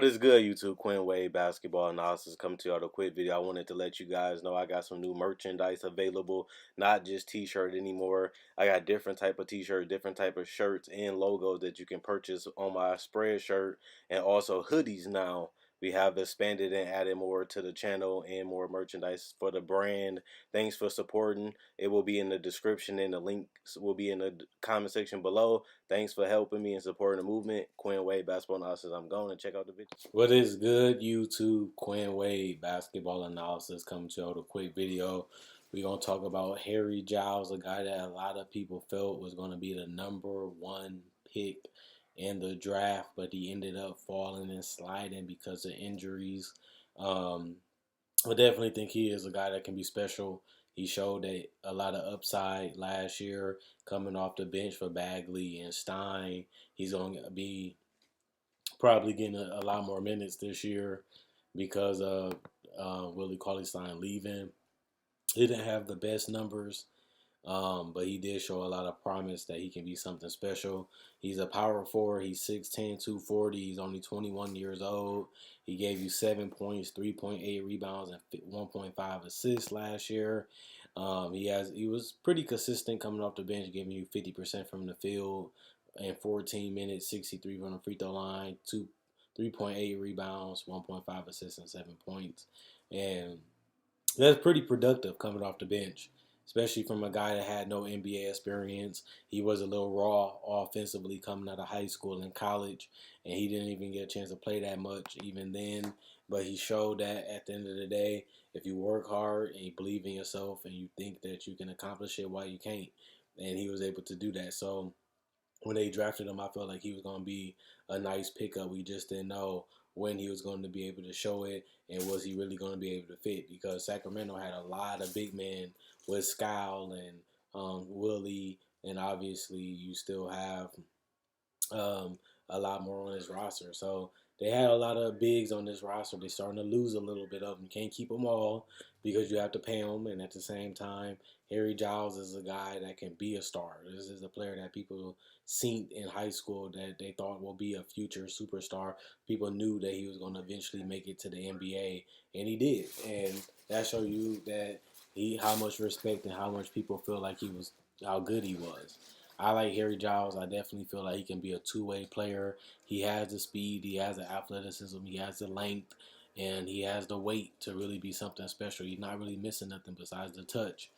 is good, YouTube? Quinn Wade Basketball Analysis coming to you with a quick video. I wanted to let you guys know I got some new merchandise available, not just t-shirt anymore. I got different type of t-shirt, different type of shirts and logos that you can purchase on my spread shirt, and also hoodies now. We have expanded and added more to the channel and more merchandise for the brand. Thanks for supporting. It will be in the description and the links will be in the comment section below. Thanks for helping me and supporting the movement. Quinn Wade Basketball Analysis. I'm going to check out the video. What is good, YouTube? Quinn Wade Basketball Analysis coming to you with a quick video. We're going to talk about Harry Giles, a guy that a lot of people felt was going to be the #1 pick in the draft, but he ended up falling and sliding because of injuries. I definitely think he is a guy that can be special. He showed a lot of upside last year coming off the bench for Bagley and Stein. He's going to be probably getting a lot more minutes this year because of Willie Cauley-Stein leaving. He didn't have the best numbers, but he did show a lot of promise that he can be something special. He's a power forward. He's 6'10", 240. He's only 21 years old. He gave you 7 points, 3.8 rebounds, and 1.5 assists last year. He was pretty consistent coming off the bench, giving you 50% from the field in 14 minutes, 63 from the free throw line, 3.8 rebounds, 1.5 assists, and 7 points. And that's pretty productive coming off the bench, especially from a guy that had no NBA experience. He was a little raw offensively coming out of high school and college, and he didn't even get a chance to play that much even then. But he showed that at the end of the day, if you work hard and you believe in yourself and you think that you can accomplish it, why you can't? And he was able to do that. So when they drafted him, I felt like he was going to be a nice pickup. We just didn't know when he was going to be able to show it and was he really going to be able to fit, because Sacramento had a lot of big men with Scal and Willie, and obviously you still have a lot more on his roster. So they had a lot of bigs on this roster. They're starting to lose a little bit of them. You can't keep them all because you have to pay them. And at the same time, Harry Giles is a guy that can be a star. This is a player that people seen in high school that they thought will be a future superstar. People knew that he was going to eventually make it to the NBA, and he did. And that shows you that how much respect and how much people feel like how good he was. I like Harry Giles. I definitely feel like he can be a two-way player. He has the speed, he has the athleticism, he has the length, and he has the weight to really be something special. He's not really missing nothing besides the touch.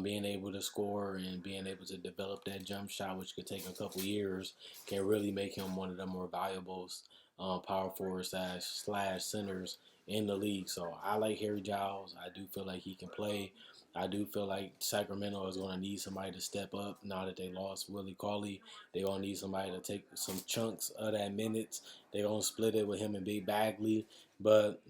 Being able to score and being able to develop that jump shot, which could take a couple years, can really make him one of the more valuable power forwards slash centers in the league. So I like Harry Giles. I do feel like he can play. I do feel like Sacramento is going to need somebody to step up now that they lost Willie Cauley. They're going to need somebody to take some chunks of that minutes. They're going to split it with him and Big Bagley. But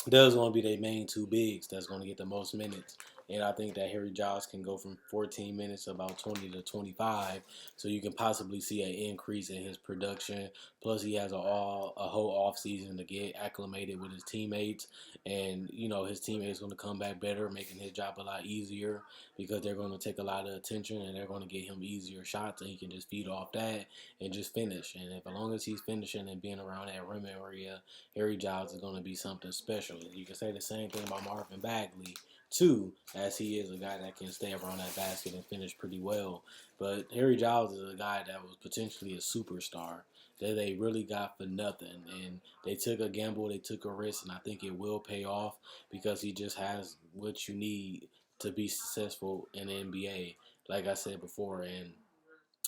those going to be their main two bigs that's going to get the most minutes. And I think that Harry Giles can go from 14 minutes to about 20 to 25. So you can possibly see an increase in his production. Plus, he has a whole offseason to get acclimated with his teammates. And, his teammates going to come back better, making his job a lot easier because they're going to take a lot of attention and they're going to get him easier shots, and he can just feed off that and just finish. And as long as he's finishing and being around that rim area, Harry Giles is going to be something special. You can say the same thing about Marvin Bagley, too, as he is a guy that can stay around that basket and finish pretty well. But Harry Giles is a guy that was potentially a superstar that they really got for nothing. And they took a gamble, they took a risk, and I think it will pay off because he just has what you need to be successful in the NBA, like I said before. And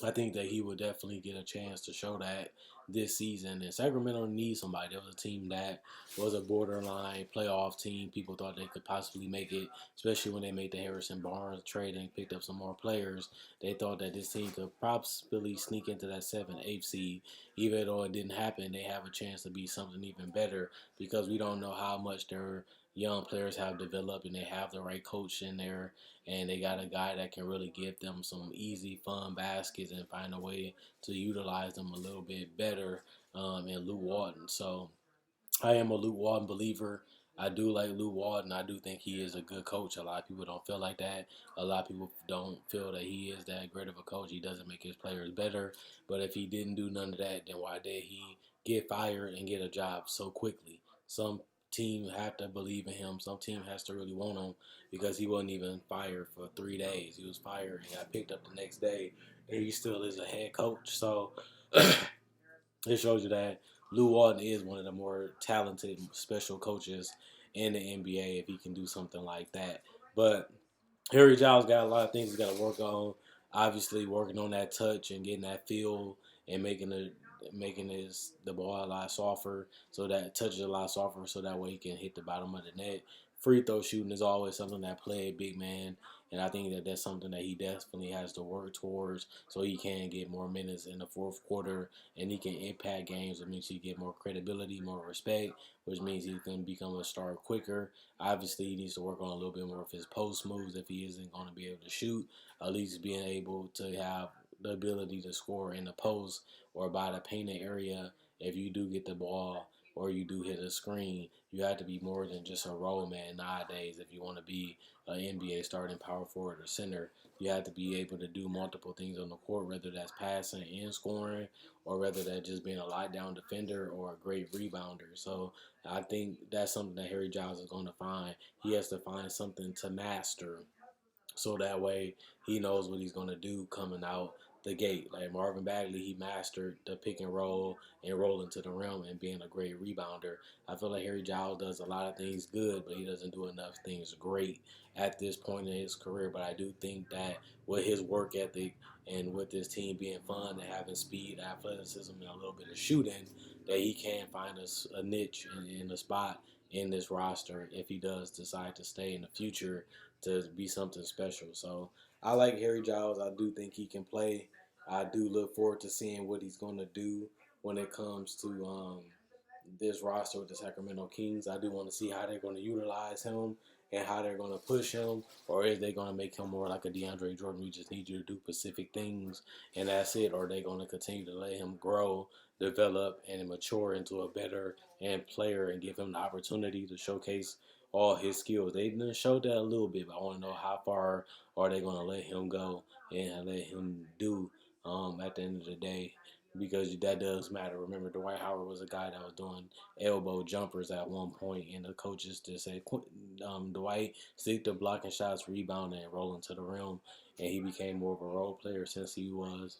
I think that he would definitely get a chance to show that this season. And Sacramento needs somebody. There was a team that was a borderline playoff team. People thought they could possibly make it, especially when they made the Harrison Barnes trade and picked up some more players. They thought that this team could possibly sneak into that 7th, 8th seed. Even though it didn't happen, they have a chance to be something even better because we don't know how much their young players have developed, and they have the right coach in there, and they got a guy that can really give them some easy, fun baskets and find a way to utilize them a little bit better in Luke Walton. So I am a Luke Walton believer. I do like Lou Walton. I do think he is a good coach. A lot of people don't feel like that. A lot of people don't feel that he is that great of a coach. He doesn't make his players better. But if he didn't do none of that, then why did he get fired and get a job so quickly? Some team have to believe in him. Some team has to really want him because he wasn't even fired for 3 days. He was fired and got picked up the next day, and he still is a head coach. So it shows you that Lou Walton is one of the more talented special coaches in the NBA if he can do something like that. But Harry Giles got a lot of things he's got to work on. Obviously, working on that touch and getting that feel and making the ball a lot softer, so that touch is a lot softer, so that way he can hit the bottom of the net. Free throw shooting is always something that play a big man, and I think that that's something that he definitely has to work towards, so he can get more minutes in the fourth quarter and he can impact games. It means he get more credibility, more respect, which means he can become a star quicker. Obviously, he needs to work on a little bit more of his post moves if he isn't going to be able to shoot. At least being able to have the ability to score in the post or by the painted area if you do get the ball or you do hit a screen. You have to be more than just a role man nowadays if you want to be an NBA starting power forward or center. You have to be able to do multiple things on the court, whether that's passing and scoring, or whether that's just being a lockdown defender or a great rebounder. So I think that's something that Harry Giles is going to find. He has to find something to master so that way he knows what he's going to do coming out the gate. Like Marvin Bagley, he mastered the pick and roll and rolling to the rim and being a great rebounder. I feel like Harry Giles does a lot of things good, but he doesn't do enough things great at this point in his career. But I do think that with his work ethic and with his team being fun and having speed, athleticism, and a little bit of shooting, that he can find a niche in a spot in this roster if he does decide to stay in the future to be something special. So I like Harry Giles. I do think he can play. I do look forward to seeing what he's going to do when it comes to this roster with the Sacramento Kings. I do want to see how they're going to utilize him and how they're going to push him, or is they going to make him more like a DeAndre Jordan? We just need you to do specific things, and that's it. Or are they going to continue to let him grow, develop, and mature into a better and player, and give him the opportunity to showcase all his skills? They didn't show that a little bit, but I want to know how far are they going to let him go and let him do at the end of the day, because that does matter. Remember, Dwight Howard was a guy that was doing elbow jumpers at one point, and the coaches just said, Dwight, stick to blocking shots, rebounding, and rolling to the rim. And he became more of a role player since he was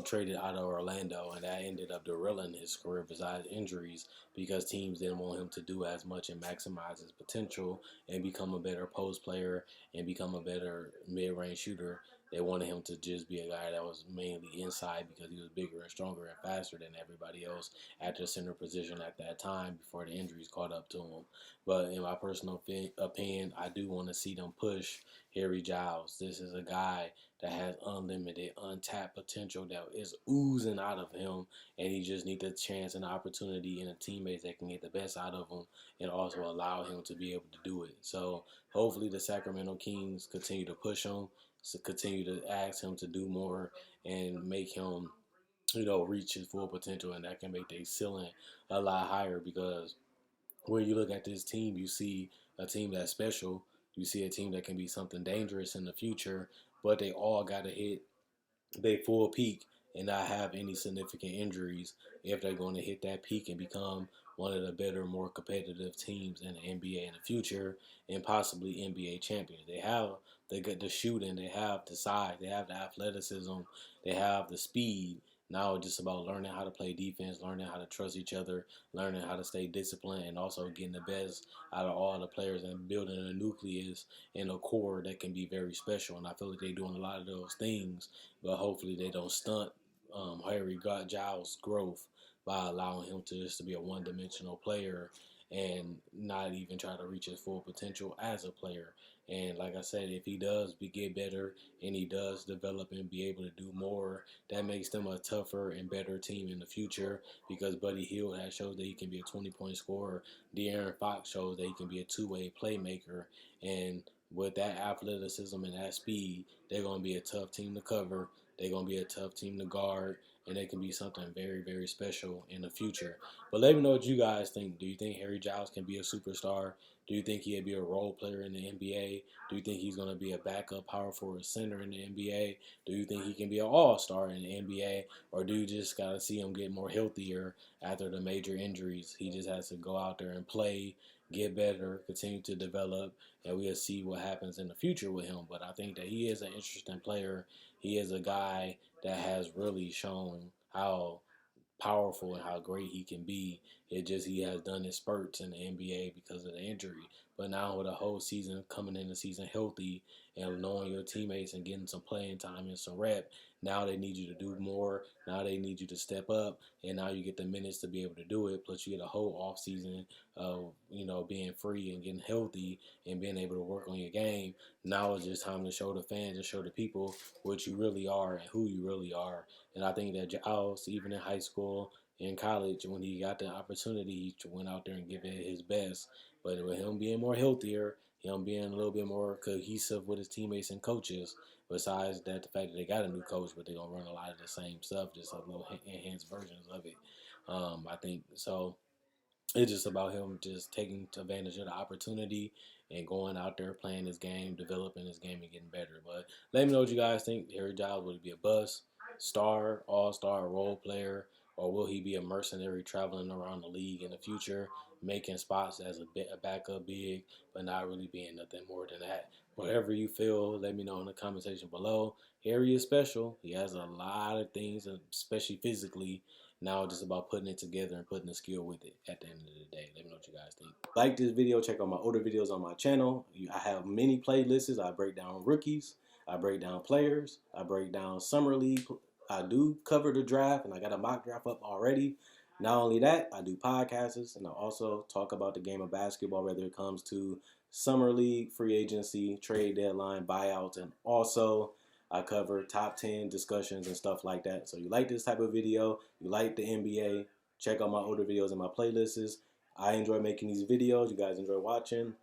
traded out of Orlando, and that ended up derailing his career besides injuries because teams didn't want him to do as much and maximize his potential and become a better post player and become a better mid-range shooter. They wanted him to just be a guy that was mainly inside because he was bigger and stronger and faster than everybody else at the center position at that time before the injuries caught up to him. But in my personal opinion, I do want to see them push Harry Giles. This is a guy that has unlimited, untapped potential that is oozing out of him, and he just needs a chance and opportunity and a teammate that can get the best out of him and also allow him to be able to do it. So hopefully the Sacramento Kings continue to push him, to continue to ask him to do more and make him, reach his full potential, and that can make their ceiling a lot higher because when you look at this team, you see a team that's special. You see a team that can be something dangerous in the future, but they all got to hit they full peak and not have any significant injuries if they're going to hit that peak and become one of the better, more competitive teams in the NBA in the future and possibly NBA champions. They have the shooting, they have the size, they have the athleticism, they have the speed. Now it's just about learning how to play defense, learning how to trust each other, learning how to stay disciplined, and also getting the best out of all the players and building a nucleus and a core that can be very special. And I feel like they're doing a lot of those things, but hopefully they don't stunt Harry Giles' growth by allowing him to just to be a one-dimensional player and not even try to reach his full potential as a player. And like I said, if he does get better and he does develop and be able to do more, that makes them a tougher and better team in the future because Buddy Hield has shows that he can be a 20-point scorer. De'Aaron Fox shows that he can be a two-way playmaker. And with that athleticism and that speed, they're going to be a tough team to cover. They're gonna be a tough team to guard, and they can be something very, very special in the future. But let me know what you guys think. Do you think Harry Giles can be a superstar? Do you think he'll be a role player in the NBA? Do you think he's going to be a backup power forward center in the NBA? Do you think he can be an all star in the NBA? Or do you just got to see him get more healthier after the major injuries? He just has to go out there and play, get better, continue to develop, and we'll see what happens in the future with him. But I think that he is an interesting player. He is a guy that has really shown how powerful and how great he can be. It just he has done his spurts in the NBA because of the injury. But now with a whole season coming in the season healthy and knowing your teammates and getting some playing time and some rep, now they need you to do more. Now they need you to step up, and now you get the minutes to be able to do it. Plus, you get a whole off season of being free and getting healthy and being able to work on your game. Now it's just time to show the fans and show the people what you really are and who you really are. And I think that Giles, even in high school, in college, when he got the opportunity, he went out there and give it his best. But with him being more healthier, him being a little bit more cohesive with his teammates and coaches, besides that, the fact that they got a new coach, but they're going to run a lot of the same stuff, just a little enhanced versions of it. I think so. It's just about him just taking advantage of the opportunity and going out there playing his game, developing his game, and getting better. But let me know what you guys think. Harry Giles, would he be a bust, star, all-star, role player, or will he be a mercenary traveling around the league in the future, making spots as a backup big, but not really being nothing more than that? Whatever you feel, let me know in the comment section below. Harry is special. He has a lot of things, especially physically. Now it's just about putting it together and putting the skill with it at the end of the day. Let me know what you guys think. Like this video, check out my older videos on my channel. I have many playlists. I break down rookies, I break down players, I break down summer league. I do cover the draft, and I got a mock draft up already. Not only that, I do podcasts, and I also talk about the game of basketball, whether it comes to summer league, free agency, trade deadline, buyouts, and also I cover top 10 discussions and stuff like that. So you like this type of video, you like the NBA, check out my older videos and my playlists. I enjoy making these videos. You guys enjoy watching.